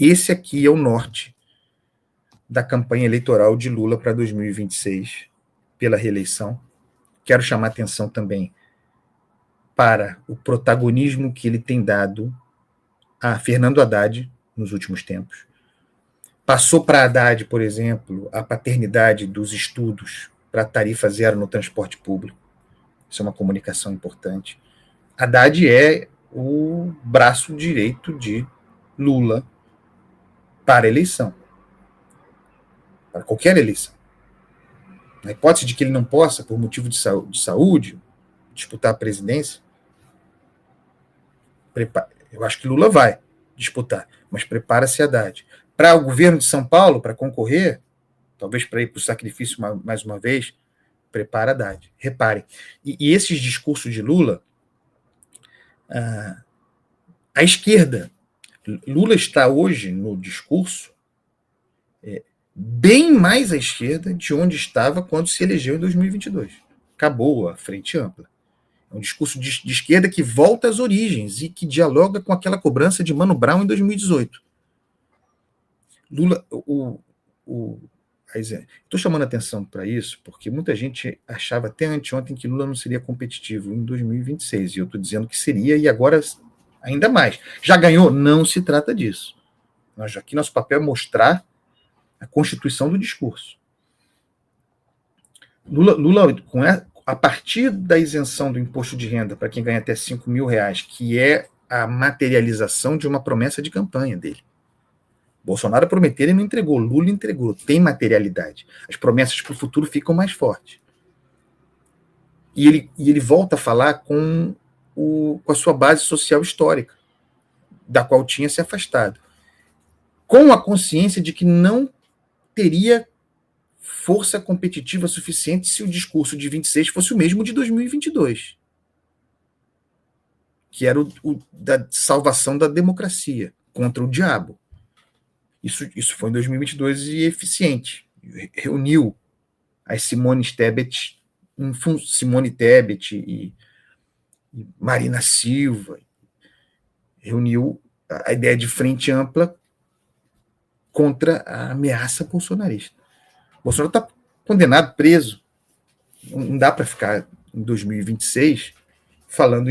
Esse aqui é o norte da campanha eleitoral de Lula para 2026, pela reeleição. Quero chamar atenção também para o protagonismo que ele tem dado a Fernando Haddad nos últimos tempos. Passou para Haddad, por exemplo, a paternidade dos estudos para tarifa zero no transporte público. Isso é uma comunicação importante. Haddad é o braço direito de Lula para a eleição. Para qualquer eleição. Na hipótese de que ele não possa, por motivo de saúde, disputar a presidência, eu acho que Lula vai disputar, mas prepara-se Haddad. Para o governo de São Paulo, para concorrer, talvez para ir para o sacrifício mais uma vez, prepara Haddad. Reparem, e esses discursos de Lula, a esquerda, Lula está hoje no discurso bem mais à esquerda de onde estava quando se elegeu em 2022. Acabou a frente ampla. É um discurso de esquerda que volta às origens e que dialoga com aquela cobrança de Mano Brown em 2018. Lula, estou chamando atenção para isso porque muita gente achava até anteontem que Lula não seria competitivo em 2026, e eu estou dizendo que seria, e agora ainda mais. Já ganhou? Não se trata disso. Aqui nosso papel é mostrar a constituição do discurso. Lula a partir da isenção do imposto de renda para quem ganha até R$5 mil, que é a materialização de uma promessa de campanha dele. Bolsonaro prometeu e não entregou, Lula entregou, tem materialidade. As promessas para o futuro ficam mais fortes. E ele volta a falar com a sua base social histórica, da qual tinha se afastado, com a consciência de que não teria força competitiva suficiente se o discurso de 26 fosse o mesmo de 2022, que era o da salvação da democracia contra o diabo. Isso foi em 2022 e eficiente. Reuniu as Simone Tebet e Marina Silva, reuniu a ideia de frente ampla contra a ameaça bolsonarista. Bolsonaro está condenado, preso. Não dá para ficar em 2026 falando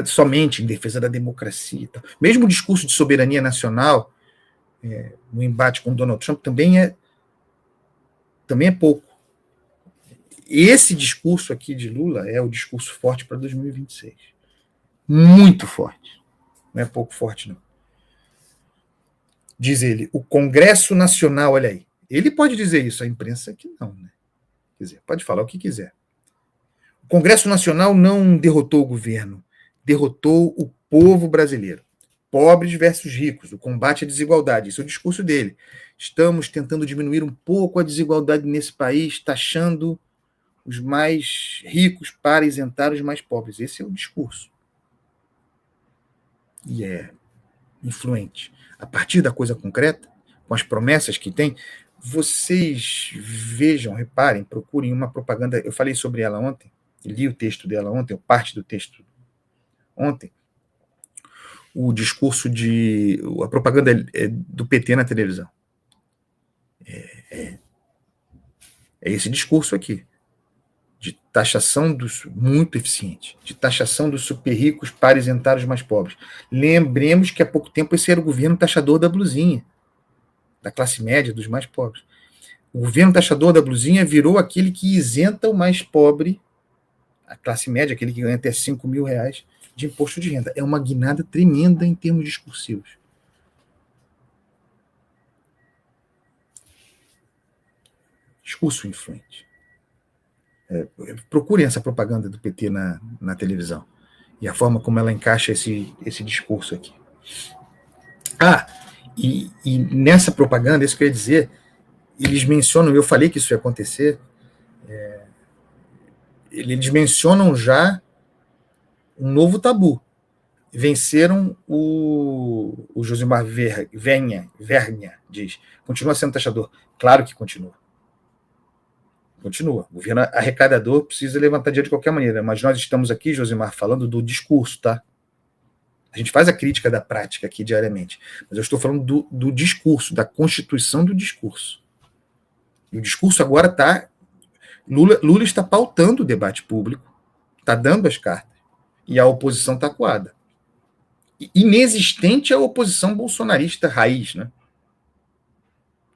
somente em defesa da democracia. Mesmo o discurso de soberania nacional, no embate com Donald Trump, também é pouco. Esse discurso aqui de Lula é o discurso forte para 2026. Muito forte. Não é pouco forte, não. Diz ele, o Congresso Nacional, olha aí, ele pode dizer isso, a imprensa que não, né? Quer dizer, pode falar o que quiser. O Congresso Nacional não derrotou o governo, derrotou o povo brasileiro. Pobres versus ricos, o combate à desigualdade, esse é o discurso dele. Estamos tentando diminuir um pouco a desigualdade nesse país, taxando os mais ricos para isentar os mais pobres. Esse é o discurso. E é influente. A partir da coisa concreta, com as promessas que tem, vocês vejam, reparem, procurem uma propaganda. Eu falei sobre ela ontem, li o texto dela ontem, ou parte do texto ontem. O discurso a propaganda do PT na televisão. É esse discurso aqui, de taxação muito eficiente, de taxação dos super ricos para isentar os mais pobres. Lembremos que há pouco tempo esse era o governo taxador da blusinha, da classe média, dos mais pobres. O governo taxador da blusinha virou aquele que isenta o mais pobre, a classe média, aquele que ganha até R$5 mil, de imposto de renda. É uma guinada tremenda em termos discursivos. Discurso influente. Procurem essa propaganda do PT na televisão e a forma como ela encaixa esse discurso aqui. E nessa propaganda, isso que eu ia dizer, eles mencionam, eu falei que isso ia acontecer, eles mencionam já um novo tabu. Venceram o Josimar Vernia diz, continua sendo taxador. Claro que continua. Continua. O governo arrecadador precisa levantar dinheiro de qualquer maneira, mas nós estamos aqui, Josimar, falando do discurso, tá? A gente faz a crítica da prática aqui diariamente, mas eu estou falando do discurso, da constituição do discurso. E o discurso agora está... Lula está pautando o debate público, está dando as cartas, e a oposição está acuada. Inexistente a oposição bolsonarista raiz, né?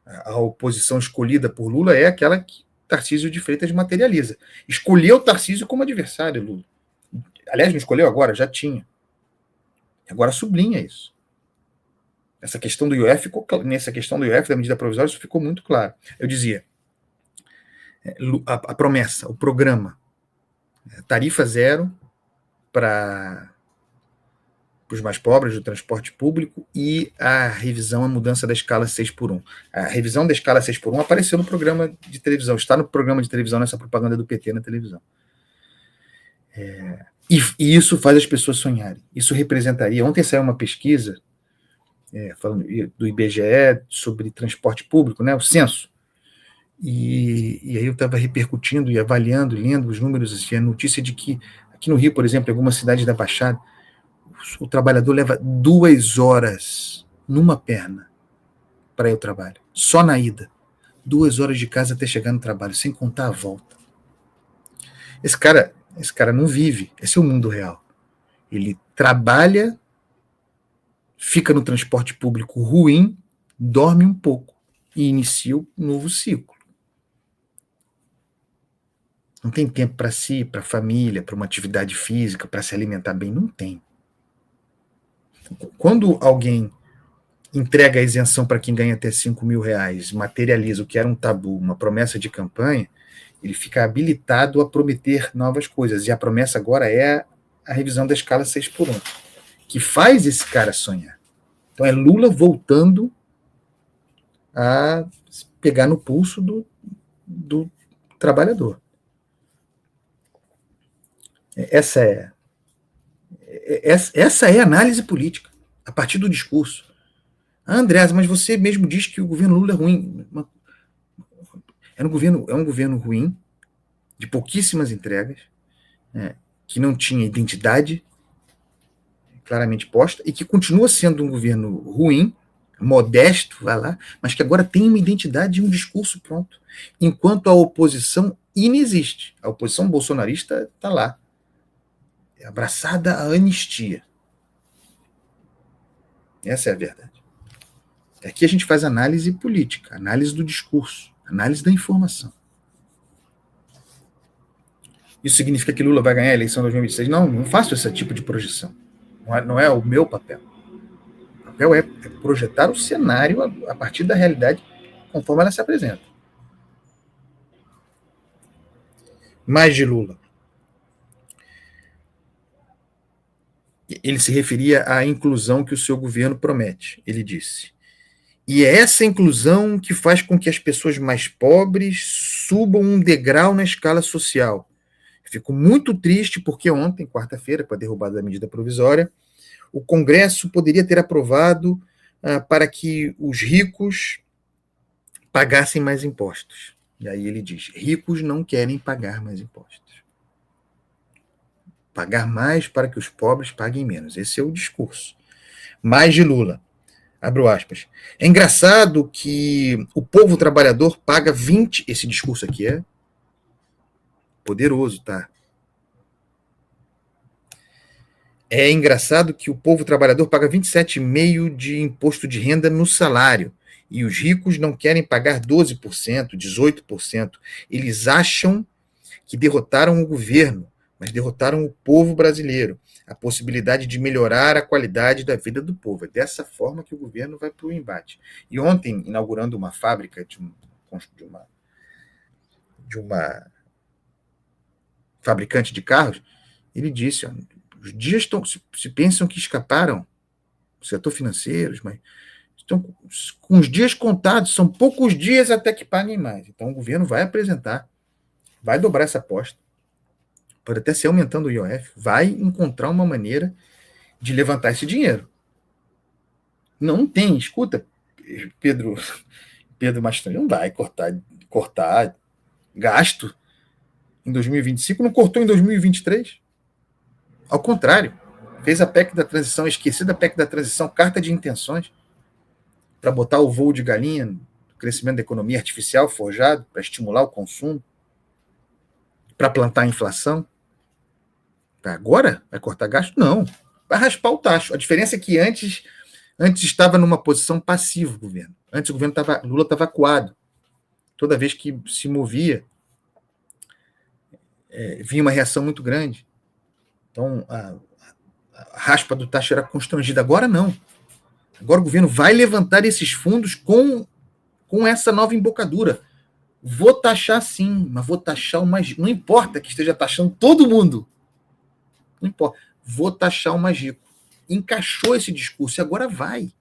A oposição escolhida por Lula é aquela que Tarcísio de Freitas materializa. Escolheu Tarcísio como adversário, Lula. Aliás, não escolheu agora, já tinha. Agora sublinha isso. Nessa questão do IOF, da medida provisória, isso ficou muito claro. Eu dizia, a promessa, o programa, tarifa zero para os mais pobres do transporte público e a revisão, a mudança da escala 6x1. A revisão da escala 6x1 apareceu no programa de televisão, está no programa de televisão, nessa propaganda do PT na televisão. E isso faz as pessoas sonharem. Isso representaria... Ontem saiu uma pesquisa falando do IBGE sobre transporte público, né, o censo. E aí eu estava repercutindo e avaliando, lendo os números, assim, a notícia de que aqui no Rio, por exemplo, em algumas cidades da Baixada, o trabalhador leva 2 horas numa perna para ir ao trabalho, só na ida. 2 horas de casa até chegar no trabalho, sem contar a volta. Esse cara não vive, esse é o mundo real. Ele trabalha, fica no transporte público ruim, dorme um pouco e inicia um novo ciclo. Não tem tempo para si, para a família, para uma atividade física, para se alimentar bem, não tem. Quando alguém entrega a isenção para quem ganha até R$5.000, materializa o que era um tabu, uma promessa de campanha, ele fica habilitado a prometer novas coisas. E a promessa agora é a revisão da escala 6x1, que faz esse cara sonhar. Então é Lula voltando a pegar no pulso do trabalhador. Essa é a análise política, a partir do discurso. Andreas, mas você mesmo diz que o governo Lula é ruim. É um governo ruim, de pouquíssimas entregas, que não tinha identidade claramente posta, e que continua sendo um governo ruim, modesto, vai lá, mas que agora tem uma identidade e um discurso pronto. Enquanto a oposição inexiste. A oposição bolsonarista está lá, abraçada à anistia. Essa é a verdade. Aqui a gente faz análise política, análise do discurso, análise da informação. Isso significa que Lula vai ganhar a eleição de 2026? Não faço esse tipo de projeção. Não é o meu papel. O papel é projetar o cenário a partir da realidade conforme ela se apresenta. Mais de Lula. Ele se referia à inclusão que o seu governo promete. Ele disse: e é essa inclusão que faz com que as pessoas mais pobres subam um degrau na escala social. Fico muito triste porque ontem, quarta-feira, com a derrubada da medida provisória, o Congresso poderia ter aprovado para que os ricos pagassem mais impostos. E aí ele diz: ricos não querem pagar mais impostos. Pagar mais para que os pobres paguem menos. Esse é o discurso. Mais de Lula. Abro aspas. É engraçado que o povo trabalhador paga 20... Esse discurso aqui é poderoso, tá? É engraçado que o povo trabalhador paga 27,5% de imposto de renda no salário. E os ricos não querem pagar 12%, 18%. Eles acham que derrotaram o governo, mas derrotaram o povo brasileiro, a possibilidade de melhorar a qualidade da vida do povo. É dessa forma que o governo vai para o embate. E ontem, inaugurando uma fábrica de uma fabricante de carros, ele disse: os dias se pensam que escaparam o setor financeiro, mas estão com os dias contados, são poucos dias até que paguem mais. Então o governo vai apresentar, vai dobrar essa aposta, pode até ser aumentando o IOF, vai encontrar uma maneira de levantar esse dinheiro. Não tem, escuta, Pedro Mastrange, não vai cortar gasto em 2025, não cortou em 2023. Ao contrário, Fez a PEC da transição, esqueci da PEC da transição, carta de intenções, para botar o voo de galinha no crescimento da economia artificial forjado, para estimular o consumo, para plantar a inflação. Agora vai cortar gasto? Não. Vai raspar o tacho. A diferença é que antes estava numa posição passiva o governo. Antes o governo Lula estava acuado. Toda vez que se movia, vinha uma reação muito grande. Então, a raspa do taxa era constrangida. Agora não. Agora o governo vai levantar esses fundos com essa nova embocadura. Vou taxar sim, mas vou taxar o mais... Não importa que esteja taxando todo mundo. Não importa. Vou taxar o mais rico. Encaixou esse discurso e agora vai.